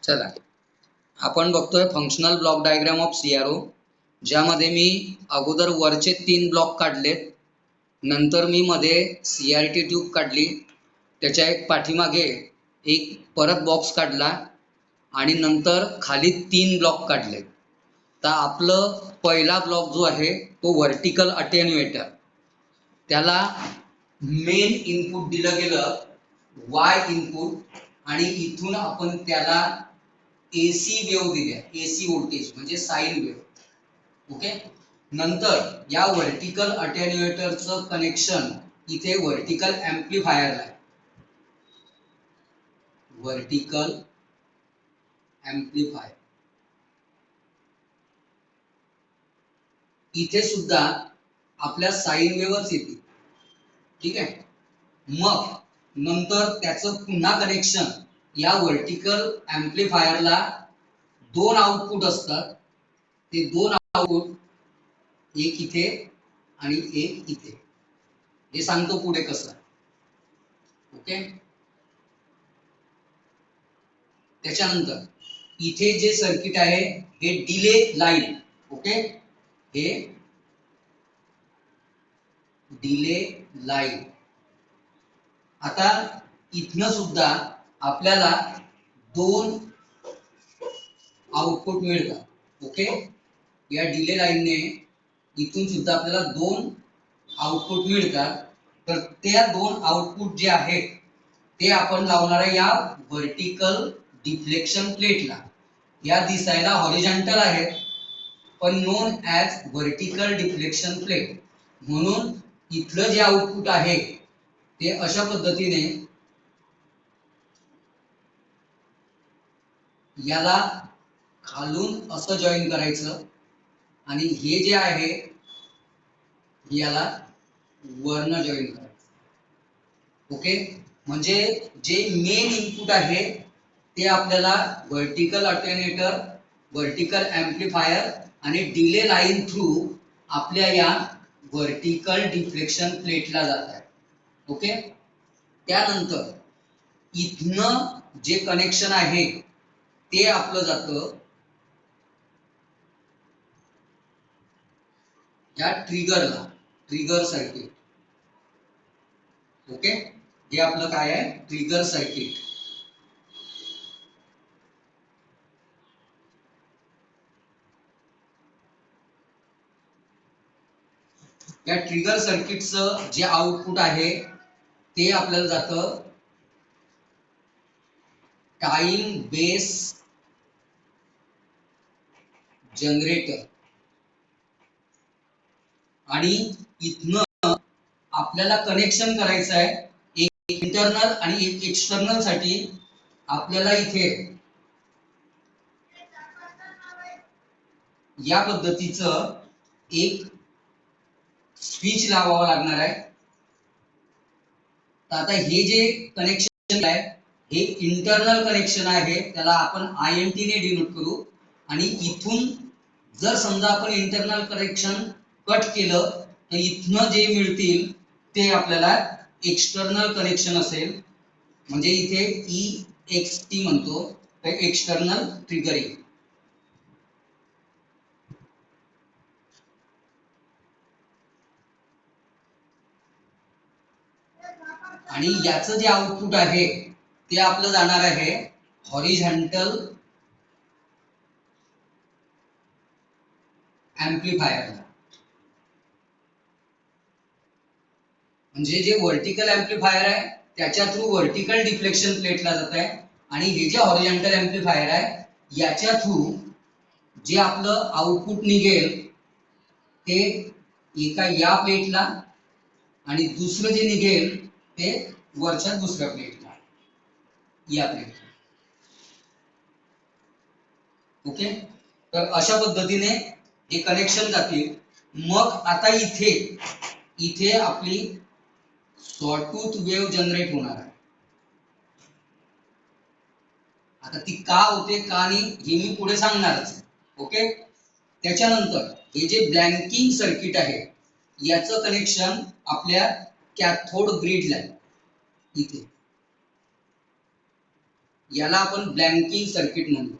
चला आपण बघतोय functional block diagram of CRO, ज्यामध्ये मी अगोदर वरचे 3 ब्लॉक काढलेत, नंतर मी मध्ये सीआरटी ट्यूब काढली, त्याच्या एक पाठीमागे एक परत बॉक्स काढला आणि नंतर खाली 3 ब्लॉक काढले. तर आपलं पहिला ब्लॉक जो आहे तो व्हर्टिकल अटेन्युएटर, त्याला मेन इनपुट दिलं गेलं वाय इनपुट आणि इथून आपण त्याला एसी वेव्ह दिल्या, एसी व्होल्टेज म्हणजे साइन वेव्ह. ओके, नंतर या व्हर्टिकल अटेन्युएटरचं कनेक्शन इथे व्हर्टिकल एम्प्लिफायरला आहे. व्हर्टिकल एम्प्लिफायर इथे सुद्धा आपल्या साइन वेव्हच येते. ठीक आहे, मग नंतर त्याचं पुन्हा कनेक्शन या व्हर्टिकल एम्प्लिफायरला 2 आउटपुट असतात. ते 2 आउटपुट, एक इथे आणि एक इथे, हे सांगतो पुढे कसं. ओके, त्याच्यानंतर इथे जे सर्किट आहे हे डिले लाईन. ओके, हे डिले लाईन. आता इथनं सुद्धा आपल्याला 2 आउटपुट मिळतात. ओके, या डिले लाईनने इथून सुद्धा आपल्याला 2 आउटपुट मिळतात. तर त्या 2 आउटपुट जे आहेत ते आपण लावणार आहे या व्हर्टिकल डिफ्लेक्शन प्लेटला. या दिसायला हॉरिझॉन्टल आहेत पण non as vertical deflection plate. म्हणून इथलं जे आउटपुट आहे ते अशा पद्धतीने याला खालून असं जॉईन करायचं आणि हे जे आहे याला वरनं जॉईन करायचं. ओके, म्हणजे जे मेन इनपुट आहे ते आपल्याला व्हर्टिकल अटेन्युएटर, व्हर्टिकल एम्प्लिफायर आणि डिले लाईन थ्रू आपल्या या व्हर्टिकल डिफ्लेक्शन प्लेटला जात आहे. ओके, त्यानंतर इथनं जे कनेक्शन आहे ते आपलं जातं या ट्रिगरला, ट्रिगर सर्किट. ओके, हे आपलं काय आहे, ट्रिगर सर्किट. या ट्रिगर सर्किटचं जे आउटपुट आहे ते आपल्याला जातं टाइम बेस जनरेटर. आणि इथनं आपल्याला कनेक्शन करायचं आहे एक इंटरनल आणि एक एक्सटर्नल साठी. आपल्याला इथे या पद्धतीचं एक स्विच लावावं लागणार आहे. तर आता हे जे कनेक्शन आहे हे इंटरनल कनेक्शन आहे, त्याला आपण INT ने डिनोट करू. आणि इथून जर समजा आपण इंटरनल कनेक्शन कट केलं तर इथनं जे मिळतील ते आपल्याला एक्सटर्नल कनेक्शन असेल. म्हणजे इथे EXT म्हणतो, तर एक्सटर्नल ट्रिगरिंग. आणि याचं जे आउटपुट आहे ते आपलं जाणार आहे हॉरिझॉन्टल एम्प्लिफायरला. म्हणजे जे व्हर्टिकल एम्प्लिफायर आहे त्याच्या थ्रू व्हर्टिकल डिफ्लेक्शन प्लेटला जात आहे आणि हे जे हॉरिझॉन्टल एम्प्लिफायर आहे याच्या थ्रू जे आपलं आउटपुट निघेल ते एका या प्लेटला आणि दुसरं जे निघेल ते वरच्या दुसऱ्या प्लेटला, या प्लेटला. ओके, तर अशा पद्धतीने हे कनेक्शन जातील. मग आता इथे इथे आपली सॉटूथ वेव्ह जनरेट होणार आहे. आता ती का होते का नाही हे मी पुढे सांगणारच. ओके, त्याच्यानंतर हे जे ब्लँकिंग सर्किट आहे याचं कनेक्शन आपल्या कॅथोड ग्रीडला इथे. याला आपण ब्लँकिंग सर्किट म्हणतो.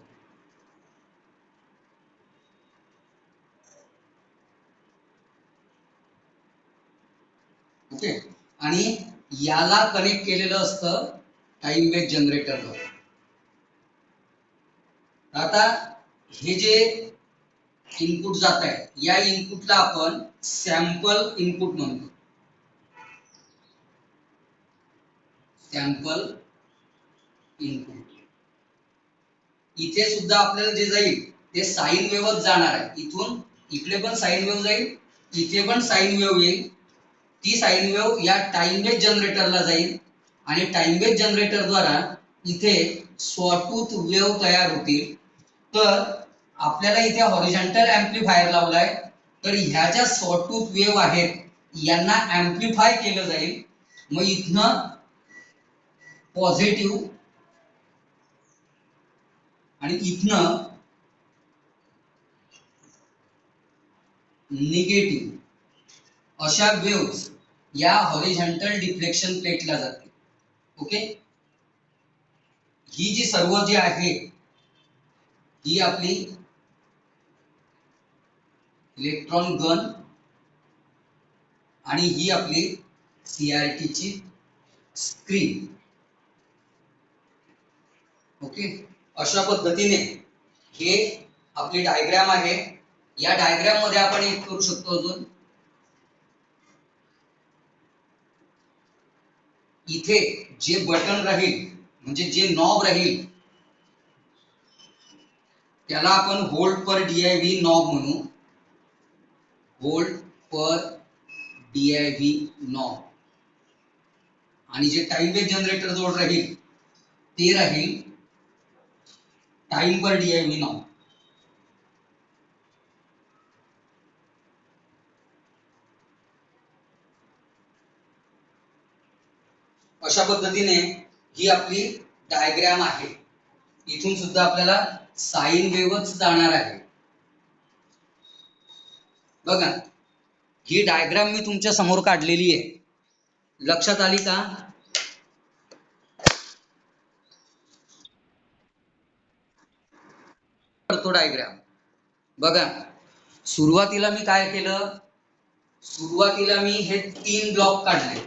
ओके, आणि याला कनेक्ट केलेलं असतं टाइम बेस्ड जनरेटरवर. आता हे जे इनपुट जात आहे या इनपुटला आपण सॅम्पल इनपुट म्हणतो. Sample input. इथे सुद्धा आपल्याला जे जाईल ते साइन वेव्हच जाणार आहे. इथून इकडे पण साइन वेव्ह जाईल, इथे पण साइन वेव्ह येईल. ती साइन वेव्ह या टाइम बेस्ड जनरेटरला जाईल आणि टाइम बेस्ड जनरेटर द्वारा इथे सॉटूथ वेव्ह तयार होतील. तर आपल्याला इथे हॉरिझॉन्टल एम्प्लिफायर लावलाय, तर ह्या ज्या सॉटूथ वेव्ह आहेत यांना एम्प्लिफाय केलं जाईल. मग इथनं पॉझिटिव्ह आणि इथनं निगेटिव्ह अशा वेव्स या हॉरिझॉन्टल डिफ्लेक्शन प्लेटला जातील. ओके, ही जी सर्व जी आहे ही आपली इलेक्ट्रॉन गन आणि ही आपली CRT ची स्क्रीन. ओके, अशा पद्धतीने हे आपली डायग्राम आहे. या डायग्राम मध्ये आपण एक करू शकतो अजून, इथे जे बटन राहील म्हणजे जे नॉब राहील त्याला आपण होल्ड पर DIV नॉब म्हणू. होल्ड पर DIV नॉब. आणि जे टाइम बेस्ड जनरेटर जोड राहील ते राहील टाइम पर DIV नॉब. अशा पद्धतीने ही आपली डायग्राम आहे. इथून सुद्धा आपल्याला साइन वेव्हच जाणार आहे. बघा, ही डायग्राम मी तुमच्या समोर काढलेली आहे. लक्षात आली का? करतो डायग्राम. बघा, सुरुवातीला मी काय केलं, सुरुवातीला मी हे 3 ब्लॉक काढले.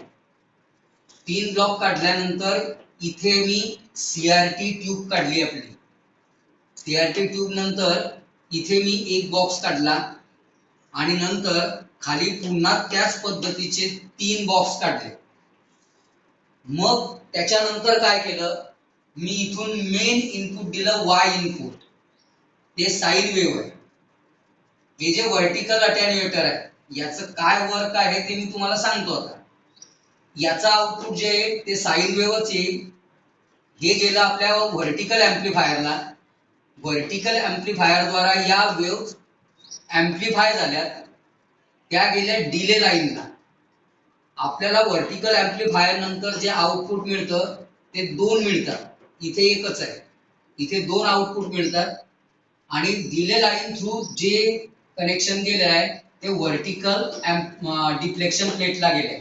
3 ब्लॉक काढल्यानंतर इथे मी CRT ट्यूब काढली आपली. CRT ट्यूब नंतर इथे मी एक बॉक्स काढला आणि नंतर खाली पुन्हा त्याच पद्धतीचे 3 बॉक्स काढले. मग त्याच्यानंतर काय केलं, मी इथून मेन इनपुट दिलं Y इनपुट. ते साइन वेव्ह आहे. हे जे व्हर्टिकल अटेन्युएटर आहे याचं काय वर्क आहे ते मी तुम्हाला सांगतो आता. याचा आउटपुट जे आहे ते साइन वेव्हच येईल. हे गेलं आपल्या व्हर्टिकल एम्प्लिफायरला. व्हर्टिकल एम्प्लिफायर द्वारा या वेव्ह एम्प्लिफाय झाल्यात, त्या गेल्या डिले लाईनला. आपल्याला व्हर्टिकल एम्प्लिफायर नंतर जे आउटपुट मिळतं ते 2 मिळतात. इथे एकच आहे, इथे 2 आउटपुट मिळतात. आणि डिले लाईन थ्रू जे कनेक्शन गेले आहे ते व्हर्टिकल डिफ्लेक्शन प्लेटला गेले.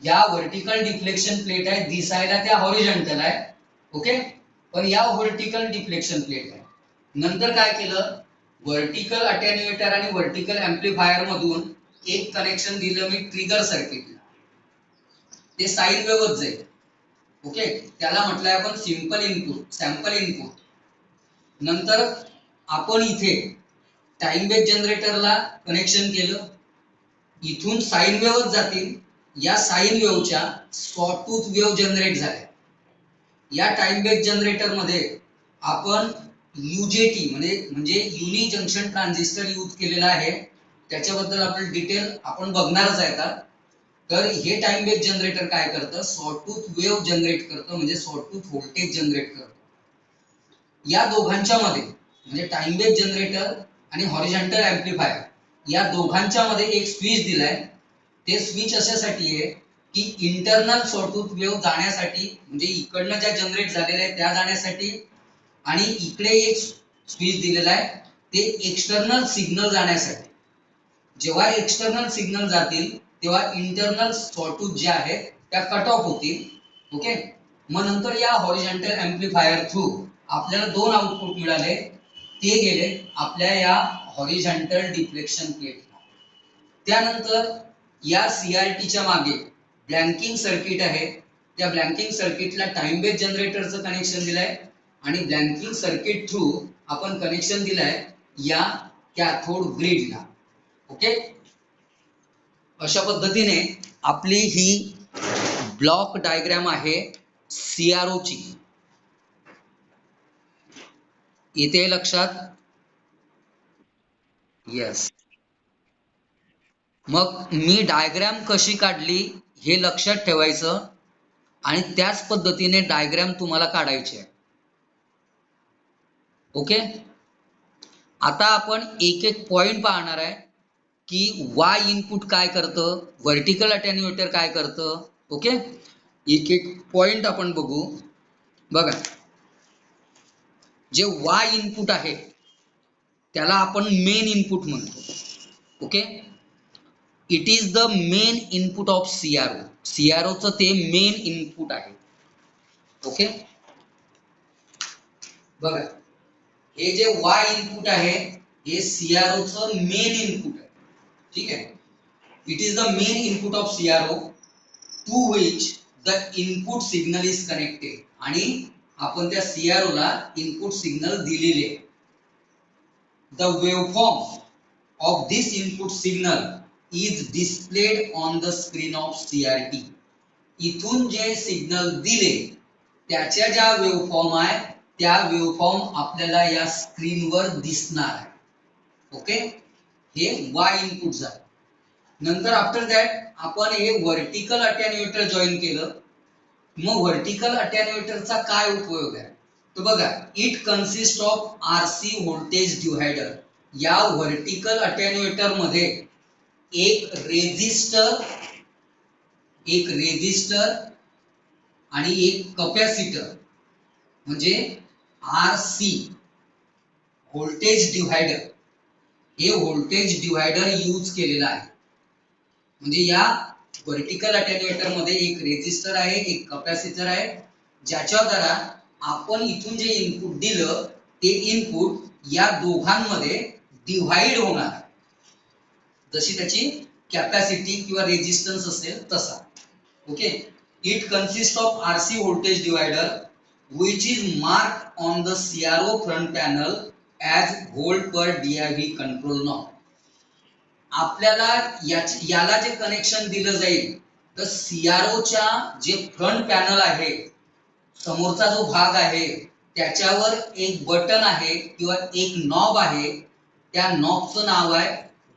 या व्हर्टिकल डिफ्लेक्शन प्लेट आहे, दिसायला त्या हॉरिझॉन्टल आहे. ओके, पण या व्हर्टिकल डिफ्लेक्शन प्लेट आहे. नंतर काय केलं, व्हर्टिकल अटेन्युएटर आणि व्हर्टिकल एम्प्लिफायर मधून एक कनेक्शन दिलं मी ट्रिगर सर्किटला. ते साइन वेव्हच जाईल. ओके, त्याला म्हटलंय आपण सिंपल इनपुट, सॅम्पल इनपुट. नंतर आपण इथे टाइम बेस्ड जनरेटरला कनेक्शन केलं. इथून साइन वेव्हच जातील. या साइन वेव्हच्या सॉटूथ वेव्ह जनरेट झाल्या. या टाइम बेस्ड जनरेटर मध्ये आपण UJT म्हणजे युनि जंक्शन ट्रान्झिस्टर यूज केलेला आहे. त्याच्याबद्दल आपण डिटेल आपण बघणारच आहे आता. तर हे टाइम बेस्ड जनरेटर काय करतं, सॉटूथ वेव्ह जनरेट करतं, म्हणजे सॉटूथ व्होल्टेज जनरेट करतं. या दोघांच्या मध्ये म्हणजे टाइम बेस्ड जनरेटर आणि हॉरिझॉन्टल एम्प्लिफायर या दोघांच्या मध्ये एक स्विच दिलाय. ते स्विच अशासाठी आहे की इंटरनल सॉटूथ वेव्ह जाण्यासाठी, म्हणजे इकडनं ज्या जनरेट झालेल्या आहेत त्या जाण्यासाठी, आणि इकडे एक स्विच दिलेला आहे ते एक्सटर्नल सिग्नल जाण्यासाठी. जेव्हा एक्सटर्नल सिग्नल जातील तेव्हा इंटरनल सॉटूथ ज्या आहेत त्या कट ऑफ होतील. ओके, मग नंतर या हॉरिझॉन्टल एम्प्लिफायर थ्रू आपल्याला दोन आउटपुट मिळाले, ते गेले आपल्या या हॉरिझॉन्टल डिफ्लेक्शन प्लेटला. त्यानंतर या सीआरटीच्या मागे ब्लँकिंग सर्किट आहे, त्या ब्लँकिंग सर्किटला टाइम बेस जनरेटरचं कनेक्शन दिलंय आणि ब्लँकिंग सर्किट थ्रू आपण कनेक्शन दिलंय या कॅथोड ग्रिडला. ओके, अशा पद्धतीने आपली ही ब्लॉक डायग्राम आहे सीआरओ ची. येते लक्षात? यस. मग मी डायग्राम कशी काढली हे लक्षात ठेवायचं आणि त्याच पद्धतीने डायग्राम तुम्हाला काढायचे आहे. ओके, आता आपण एक एक पॉइंट पाहणार आहे की वाय इनपुट काय करतं, व्हर्टिकल अटेन्युएटर काय करतं. ओके, एक एक पॉइंट आपण बघू. बघा, जे वाय इनपुट आहे त्याला आपण मेन इनपुट म्हणतो. Okay, it is the main input of CRO. सीआरओचं ते मेन इनपुट आहे. ओके, बघा, हे जे वाय इनपुट आहे हे सीआरओचं मेन इनपुट आहे. ठीक आहे, it is the main input of CRO to which the input signal is connected. आणि आपण त्या सीआरओ ला इनपुट सिग्नल दिलेले. The waveform of this input signal is displayed on the screen of CRT. इथून जे सिग्नल दिले त्याच्या ज्या वेवफॉर्म आहे त्या वेवफॉर्म आपल्याला या स्क्रीनवर दिसणार आहे. ओके, हे वाय इनपुट झालं. नंतर आफ्टर दॅट आपण हे व्हर्टिकल अटेन्युएटर जॉईन केलं. मग व्हर्टिकल अटेन्युएटरचा काय उपयोग आहे तर बघा, it consist of RC voltage divider. या व्हर्टिकल अटेन्युएटर मध्ये एक रेझिस्टर आणि एक कॅपॅसिटर म्हणजे आरसी व्होल्टेज डिव्हायडर, हे व्होल्टेज डिव्हायडर यूज केलेला आहे. म्हणजे या व्हर्टिकल अटेन्युएटर मध्ये एक रेझिस्टर आहे, एक कॅपॅसिटर आहे, ज्याच्या द्वारा आपण इथून जे इनपुट दिलं ते इनपुट या दोघांमध्ये डिव्हाइड होणार आहे, जशी त्याची कॅपॅसिटी किंवा रेझिस्टन्स असेल तसा. Okay, it consist of RC voltage divider which is marked on the CRO front panel as volt per div control knob. आपल्याला याला जे कनेक्शन दिलं जाईल तर सीआरओ च्या जे फ्रंट पॅनल आहे, समोरचा जो भाग आहे त्याच्यावर एक बटन आहे किंवा एक नॉब आहे. त्या नॉबचं नाव आहे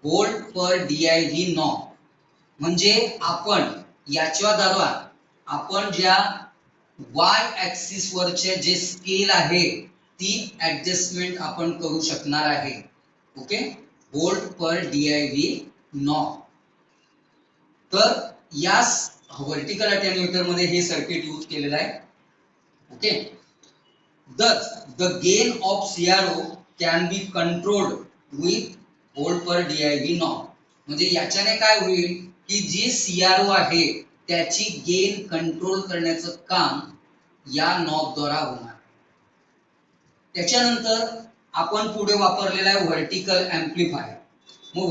व्होल्ट पर DIV नॉब. म्हणजे आपण याच्या द्वारा आपण ज्या वाय ऍक्सिस वरचे जे स्केल आहे ती ऍडजस्टमेंट आपण करू शकणार आहे. ओके, व्होल्ट पर DIV नॉब. तर या व्हर्टिकल अटेन्युएटर मध्ये हे सर्किट यूज केलेलं आहे. Okay, thus the gain of CRO can be controlled with volt per DIV knob. म्हणजे याच्याने काय होईल की जे सीआरओ आहे त्याची गेन कंट्रोल करण्याचं काम या नॉब द्वारा होणार. त्याच्यानंतर आपण पुढे वापरलेला आहे व्हर्टिकल एम्प्लिफायर. मग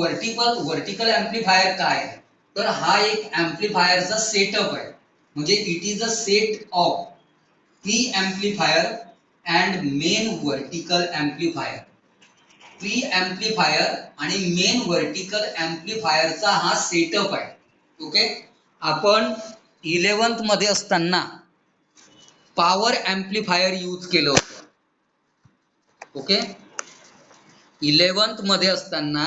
व्हर्टिकल एम्प्लिफायर काय आहे तर हा एक एम्प्लिफायरचा सेटअप आहे. म्हणजे it is a set of pre amplifier and main vertical amplifier. Pre amplifier आणि मेन व्हर्टिकल एम्प्लिफायरचा हा सेटअप आहे. ओके, आपण 11th मध्ये असताना पॉवर एम्प्लिफायर यूज केलं होतं. ओके, 11th मध्ये असताना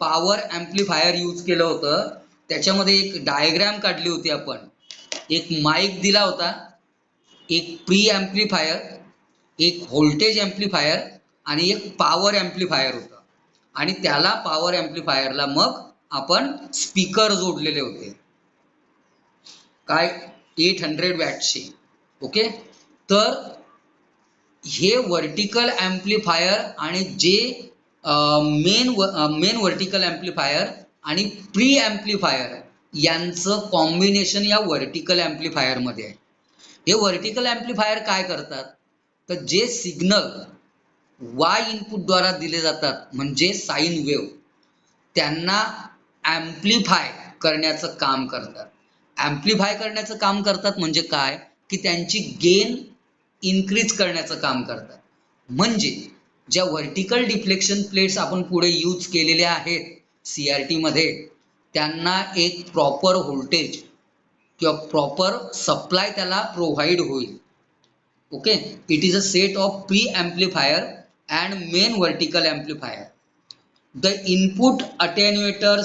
पॉवर एम्प्लिफायर यूज केलं होतं. त्याच्यामध्ये एक डायग्राम काढली होती आपण. एक माइक दिला होता, एक प्री एम्प्लिफायर, एक व्होल्टेज एम्प्लिफायर आणि एक पॉवर एम्प्लिफायर होता. आणि त्याला पॉवर एम्प्लिफायरला मग आपण स्पीकर जोडलेले होते, काय 800 वॅटचे. ओके, तर हे व्हर्टिकल एम्प्लिफायर आणि जे मेन व्हर्टिकल एम्प्लिफायर आणि प्री एम्प्लिफायर यांचं कॉम्बिनेशन या व्हर्टिकल एम्प्लिफायर मध्ये आहे. हे व्हर्टिकल ऍम्प्लिफायर काय करतात, तर जे सिग्नल वाय इनपुट द्वारा दिले जातात म्हणजे साइन वेव्ह, त्यांना ऍम्प्लिफाय करण्याचं काम करतात. ऍम्प्लिफाय करण्याचं काम करतात म्हणजे काय, की त्यांची गेन इन्क्रीज करण्याचं काम करतात. म्हणजे ज्या व्हर्टिकल डिफ्लेक्शन प्लेट्स आपण पुढे यूज केलेल्या आहेत CRT मध्ये, त्यांना एक प्रॉपर व्होल्टेज किंवा प्रॉपर सप्लाय त्याला प्रोव्हाइड होईल. Okay, it is a set of pre amplifier and main vertical amplifier. The input attenuator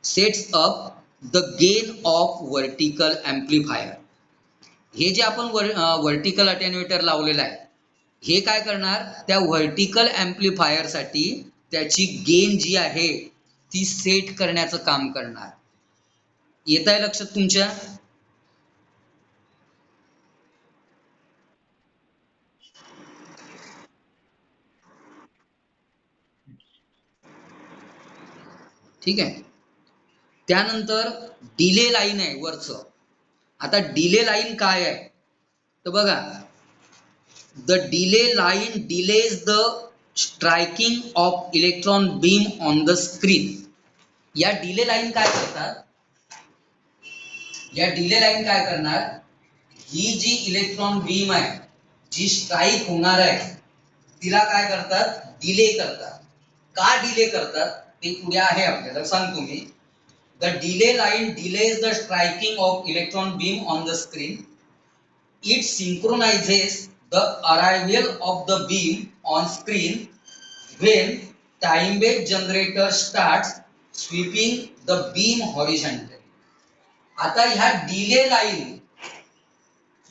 sets up the gain of vertical amplifier. हे जे आपण व्हर्टिकल अटेन्युएटर लावलेलं आहे, हे काय करणार, त्या व्हर्टिकल एम्प्लिफायर साठी त्याची गेन जी आहे ती सेट करण्याचं काम करणार. येत आहे लक्षात तुमच्या? ठीक आहे. त्यानंतर डिले लाईन आहे वरचं. आता डिले लाईन काय आहे, तर बघा, the delay line delays the striking of electron beam on the screen. या डिले लाईन काय करतात, या डिले लाईन काय करणार, ही जी इलेक्ट्रॉन बीम आहे जी स्ट्राईक होणार आहे तिला काय करतात, डिले करतात. का डिले करतात ते पुढे आहे आपल्याला सांगतो मी. The delay line delays the striking of electron beam on the screen. It synchronizes the arrival of the beam on screen when time-based generator starts sweeping the beam horizontally. आता ह्या डिले लाईन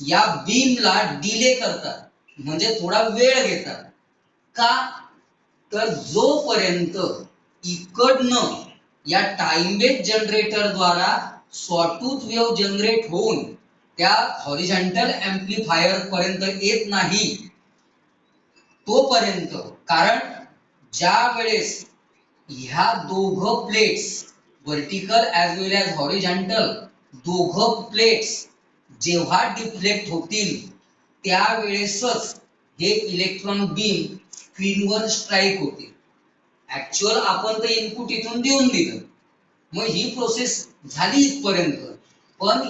या बीमला delay करतात, म्हणजे थोडा वेळ घेतात. का, तर जोपर्यंत इकडनं या टाइम बेस्ड जनरेटर द्वारा सॉटूथ वेव्ह जनरेट होऊन त्या हॉरिझॉन्टल एम्प्लिफायर पर्यंत येत नाही तोपर्यंत. कारण ज्या वेळेस ह्या दोघं प्लेट्स, व्हर्टिकल ॲज वेल ॲज हॉरिझॉन्टल, दोघं प्लेट्स जेव्हा डिफ्लेक्ट होतील त्यावेळेसच हे इलेक्ट्रॉन बीम स्क्रीनवर स्ट्राईक होतील. ऍक्च्युअल आपण तर इनपुट इथून देऊन दिलं, मग ही प्रोसेस झाली इथपर्यंत, पण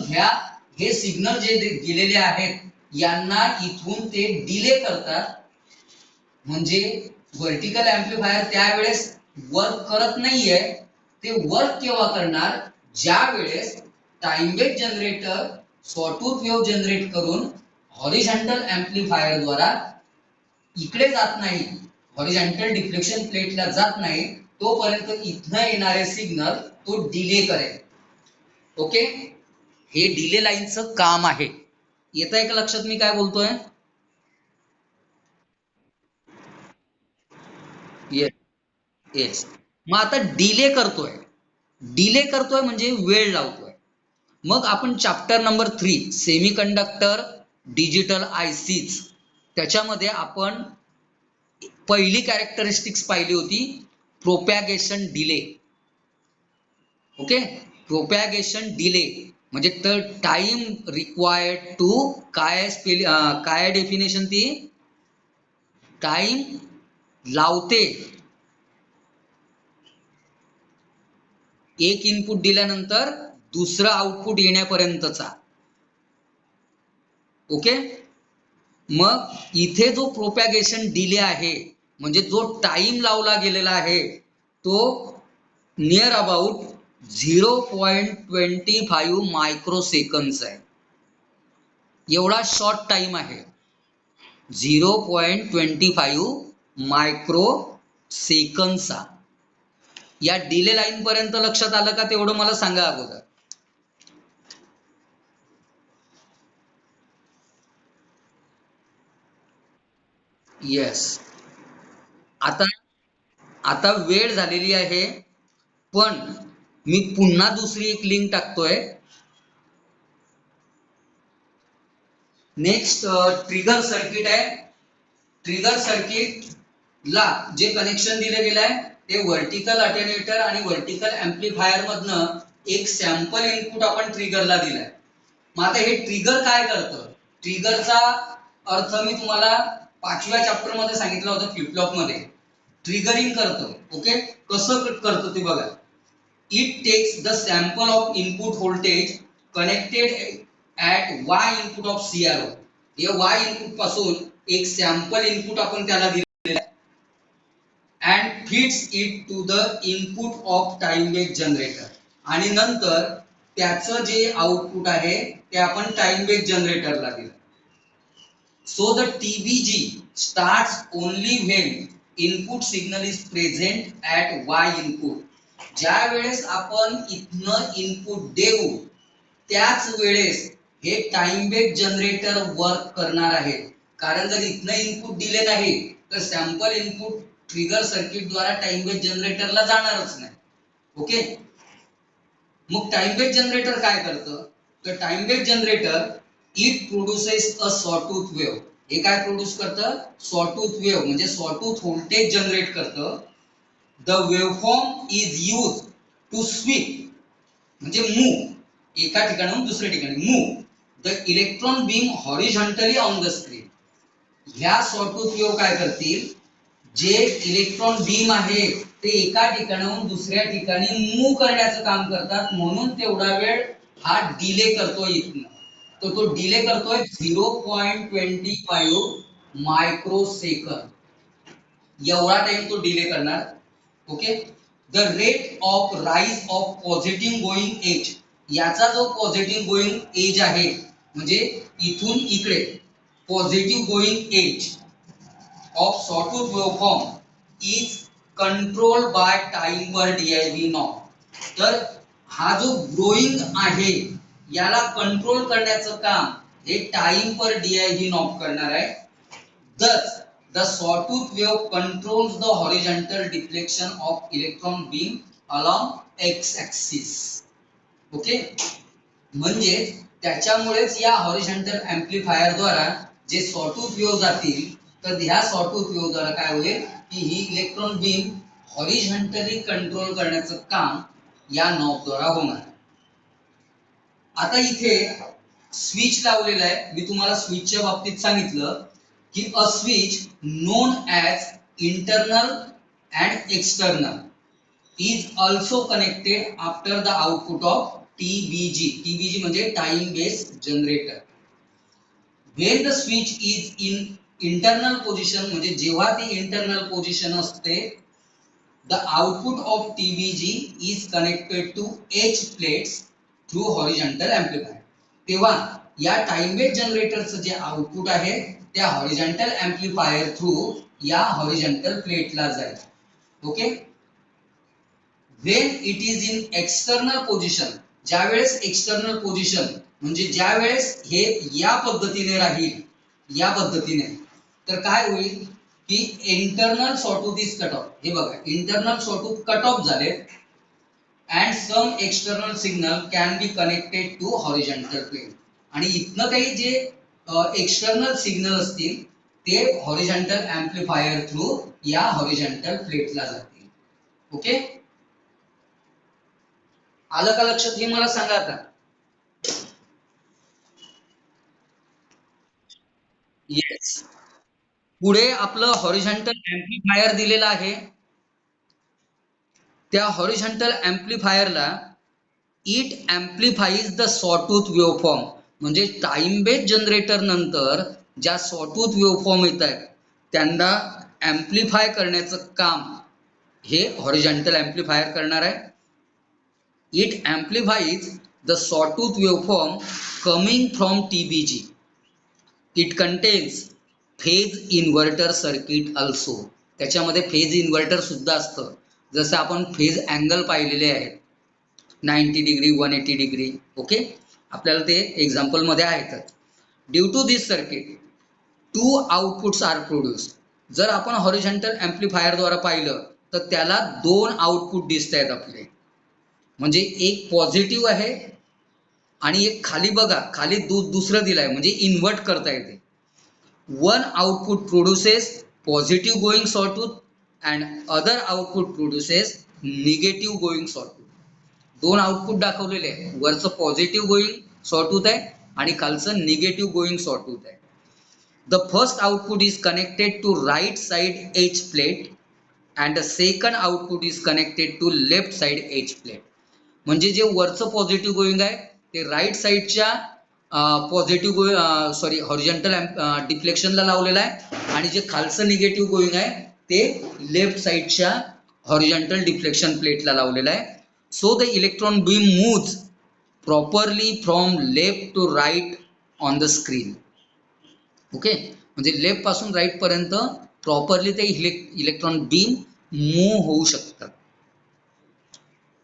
हे सिग्नल जे गेलेले आहेत यांना इथून ते डिले करतात. म्हणजे व्हर्टिकल एम्प्लिफायर त्यावेळेस वर्क करत नाहीये. ते वर्क केव्हा करणार, ज्या वेळेस time based generator sawtooth wave generate करून हॉरिझॉन्टल एम्प्लिफायर द्वारा इकडे जात नाही, हॉरिझॉन्टल डिफ्लेक्शन प्लेटला जात नाही, तोपर्यंत इथनं येणारे सिग्नल तो डिले करेल. ओके, हे डिले लाईनचं काम आहे. येत आहे का लक्षात मी काय बोलतोय? Yes yes. मग आता डिले करतोय म्हणजे वेळ लावतोय. मग आपण chapter number 3 semiconductor digital ICs, त्याच्यामध्ये आपण पहिली कॅरेक्टरिस्टिक्स पाहिली होती, propagation delay. Okay, propagation delay म्हणजे तर टाइम रिक्वायर्ड टू काय डेफिनेशन ती, टाइम लावते एक इनपुट दिल्यानंतर दुसरं आउटपुट येण्यापर्यंतचा. ओके, मग इथे जो प्रोपॅगेशन डिले आहे म्हणजे जो टाइम लावला गेलेला आहे तो नियर अबाउट 0.25 मायक्रो सेकंड्स आहे. एवढा शॉर्ट टाइम आहे, 0.25 मायक्रो सेकंडचा. या डिले लाईन पर्यंत लक्षात आलं का, तेवढं मला सांगा अगोदर. येस. आता वेळ झालेली आहे, पण मी पुन्हा दुसरी एक लिंक टाकतोय. नेक्स्ट ट्रिगर सर्किट आहे. ट्रिगर सर्किट ला जे कनेक्शन दिले गेलं आहे ते व्हर्टिकल अटेन्युएटर आणि व्हर्टिकल एम्प्लिफायर मधनं एक सॅम्पल इनपुट आपण ट्रिगरला दिलाय. मग आता हे ट्रिगर काय करतं, ट्रिगरचा अर्थ मी तुम्हाला 5व्या चॅप्टर मध्ये सांगितलं होतं फ्लिपफ्लॉप मध्ये. ट्रिगरिंग करतं. ओके, कसं करतं ते बघा. It takes the sample of input voltage connected at Y input of CRO. हे वाय इनपुट पासून एक सॅम्पल इनपुट आपण त्याला दिलेलं आहे and feeds it to the input of time based generator. आणि नंतर त्याचं जे आउटपुट आहे ते आपण टाइम बेस्ड जनरेटरला दिलं. So the TBG starts only when input signal is present at Y input. ज्या वेळेस आपण इथनं इनपुट देऊ त्याच वेळेस हे टाइम बेस्ड जनरेटर वर्क करणार आहे. कारण जर इथनं इनपुट दिले नाही तर सॅम्पल इनपुट ट्रिगर सर्किट द्वारा टाइम बेस्ड जनरेटरला जाणारच नाही. ओके, मग टाइम बेस्ड जनरेटर काय करतं, तर time based generator it produces a sawtooth wave. हे काय प्रोड्यूस करतं, सॉटूथ वेव्ह म्हणजे सॉटूथ व्होल्टेज जनरेट करतं. The waveform is use to sweep म्हणजे मूव एका ठिकाणाहून दुसऱ्या ठिकाणी move the electron beam horizontally on the screen. ह्या सॉटूथ वेव्ह काय करतील, जे इलेक्ट्रॉन बीम आहे ते एका ठिकाणाहून दुसऱ्या ठिकाणी मूव्ह करण्याचं काम करतात. म्हणून तेवढा वेळ हा डिले करतोय इथनं. तर तो डिले करतोय 0.25 मायक्रोसेकंद. एवढा टाइम तो डिले करणार. Okay, the rate of rise of positive going edge. याचा जो पॉझिटिव्ह गोइंग एज आहे म्हणजे इथून इकडे positive going edge of sawtooth waveform is controlled by timer DIV knob. तर हा जो ग्रोइंग आहे याला कंट्रोल करण्याचं काम हे टाइम पर डीआयव्ही नॉब करणार आहे. Thus, the sawtooth wave controls the horizontal deflection of electron beam along x-axis. Okay, म्हणजे त्याच्यामुळेच या हॉरिझॉन्टल एम्प्लिफायर द्वारा जे सॉटूथ वेव्ह जातील तर ह्या सॉटूथ वेव्ह द्वारा काय होईल की ही इलेक्ट्रॉन बीम हॉरिझॉन्टली कंट्रोल करण्याचं काम या नॉब द्वारा होणार. आता इथे स्विच लावलेला आहे. मी तुम्हाला स्विचच्या बाबतीत सांगितलं की a switch known as internal and external is also connected after the output of TBG. TBG म्हणजे time based generator. When the switch is in internal position म्हणजे जेव्हा ती इंटरनल पोझिशन असते the output of TBG is connected to H plates through horizontal amplifier. तेव्हा या time based जनरेटरचं जे output आहे त्या हॉरिझॉन्टल एम्प्लिफायर थ्रू या हॉरिझॉन्टल प्लेटला जाईल. Okay, when it is in external position, ज्या वेळेस एक्सटर्नल पोझिशन म्हणजे ज्या वेळेस हे या पद्धतीने राहील या पद्धतीने तर काय होईल की internal sawtooth is cut off. हे बघा इंटरनल सॉटूथ कट ऑफ झाले and some external signal can be connected to horizontal plane. आणि इथनं काही जे एक्सटर्नल सिग्नल असतील ते हॉरिझॉन्टल एम्प्लिफायर थ्रू या हॉरिझॉन्टल प्लेटला जातील. ओके, आलं का लक्षात हे मला सांगा आता. येस, पुढे आपलं हॉरिझॉन्टल एम्प्लिफायर दिलेलं आहे. त्या हॉरिझॉन्टल एम्प्लिफायरला it amplifies the sawtooth waveform म्हणजे टाइम बेस्ड जनरेटर नंतर ज्या सॉटूथ वेव्हफॉर्म येत आहेत त्यांना एम्प्लिफाय करण्याचं काम हे हॉरिझॉन्टल एम्प्लिफायर करणार आहे. It amplifies the sawtooth waveform coming from TBG. It contains phase inverter circuit also. त्याच्यामध्ये फेज इन्व्हर्टर सुद्धा असतं. जसं आपण फेज अँगल पाहिलेले आहेत 90 डिग्री 180 डिग्री. ओके, आपल्याला ते एक्झाम्पल मध्ये आहेतच. Due to this circuit two outputs are produce. जर आपण हॉरिझॉन्टल एम्प्लिफायर द्वारा पाहिलं तर त्याला दोन आउटपुट दिसत आहेत आपले. म्हणजे एक पॉझिटिव्ह आहे आणि एक खाली बघा खाली दुसरं दिलंय म्हणजे इन्व्हर्ट करता येते. One output produces positive going sawtooth and other output produces negative going sawtooth. दोन आउटपुट दाखवलेले आहे. वरचं पॉझिटिव्ह गोइंग सॉटूथ आहे आणि खालचं निगेटिव्ह गोइंग सॉटूथ आहे. The first output is connected to right side H plate and the second output is connected to left side H plate. म्हणजे जे वरचं पॉझिटिव्ह गोइंग आहे ते राईट साइडच्या पॉझिटिव्ह हॉरिझॉन्टल डिफ्लेक्शनला लावलेलं आहे आणि जे खालचं निगेटिव्ह गोइंग आहे ते लेफ्ट साइडच्या हॉरिझॉन्टल डिफ्लेक्शन प्लेटला लावलेलं आहे. So the electron beam moves properly from left to right on the screen. Okay, म्हणजे लेफ्ट पासून राईट पर्यंत प्रॉपरली ते इलेक्ट्रॉन बीम मूव्ह होऊ शकतात.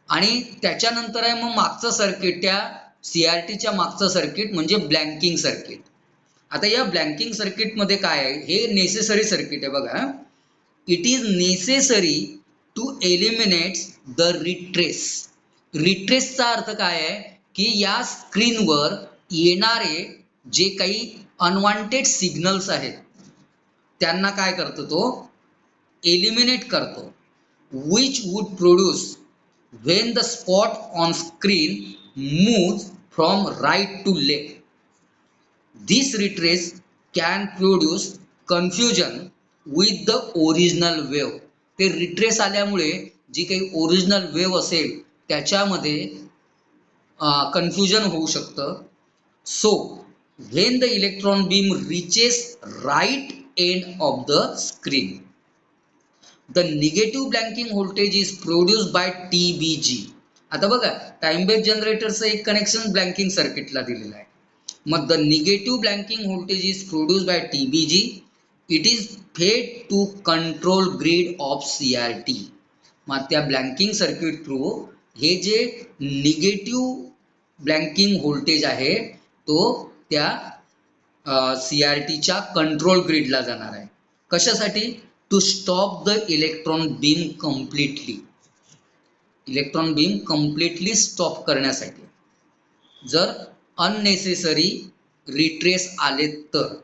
आणि त्याच्यानंतर आहे मग मागचं सर्किट, त्या सीआरटीच्या मागचं सर्किट म्हणजे ब्लँकिंग सर्किट. आता या ब्लँकिंग सर्किटमध्ये काय आहे, हे नेसेसरी सर्किट आहे बघा. It is necessary to eliminate the retrace. रिट्रेसचा अर्थ काय आहे की या स्क्रीनवर येणारे जे काही अनवॉन्टेड सिग्नल्स आहेत त्यांना काय करतो तो एलिमिनेट करतो. Which would produce when the spot on screen moves from right to left. This retrace can produce confusion with the original wave. ते रिट्रेस आल्यामुळे जी काही ओरिजिनल वेव्ह असेल त्याच्यामध्ये कन्फ्युजन होऊ शकतं. So when the electron beam reaches right end of the screen, the negative blanking voltage is produced by TBG. आता बघा time base जनरेटरचं एक कनेक्शन ब्लँकिंग सर्किटला दिलेलं आहे. मग the negative blanking voltage is produced by TBG. It is fed to control grid of CRT. मग त्या ब्लँकिंग circuit through हे जे निगेटिव्ह ब्लँकिंग व्होल्टेज आहे तो त्या CRTच्या कंट्रोल ग्रिडला जाणार आहे. कशासाठी? To stop the electron beam completely. Electron beam completely stop करण्यासाठी. जर अननेसेसरी रिट्रेस आले तर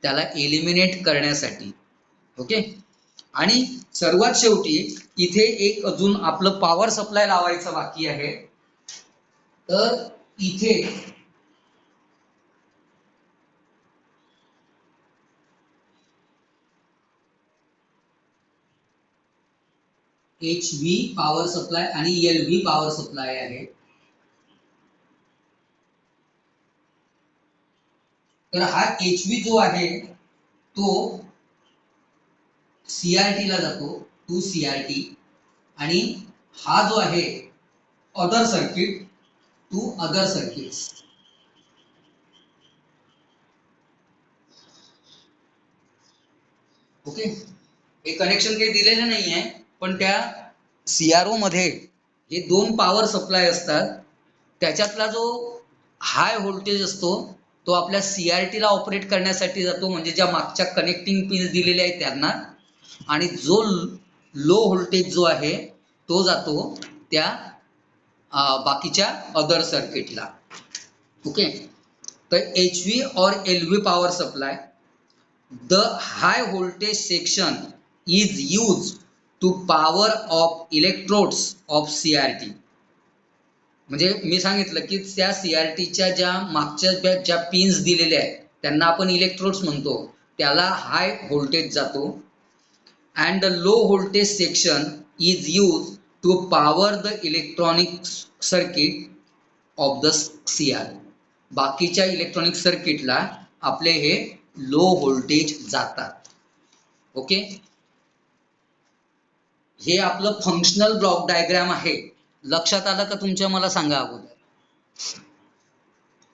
त्याला एलिमिनेट करण्यासाठी. ओके, आणि सर्वात शेवटी इथे एक अजून आपलं पॉवर सप्लाय लावायचं बाकी आहे. तर इथे HV पॉवर सप्लाय आणि LV पॉवर सप्लाय आहे. तर हा HV जो आहे तो CRT ला जातो, टू CRT, आणि हा जो आहे other circuit to other circuits. Okay, हे कनेक्शन काही दिलेलं नाही आहे पण त्या CRO मध्ये हे दोन पॉवर सप्लाय असतात. त्याच्यातला जो हाय व्होल्टेज असतो तो आपल्या CRT ला ऑपरेट करण्यासाठी जातो, म्हणजे ज्या मागच्या कनेक्टिंग पिन्स दिलेल्या आहेत त्यांना, आणि जो लो व्होल्टेज जो आहे तो जातो त्या बाकीच्या अदर सर्किटला. ओके, तर HV और LV power supply, the high voltage section is used to power of electrodes of CRT. म्हणजे मी सांगितलं की त्या CRTच्या ज्या मागच्या ज्या पिन्स दिलेल्या आहेत त्यांना आपण इलेक्ट्रोड्स म्हणतो, त्याला हाय व्होल्टेज जातो. And the low voltage section is use to power the electronic circuit of the CR. बाकीच्या इलेक्ट्रॉनिक सर्किटला आपले हे लो व्होल्टेज जातात. ओके, हे आपलं फंक्शनल ब्लॉक डायग्राम आहे. लक्षात आलं का तुमच्या? मला सांगा अगोदर.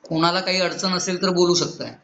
कोणाला काही अडचण असेल तर बोलू शकताय.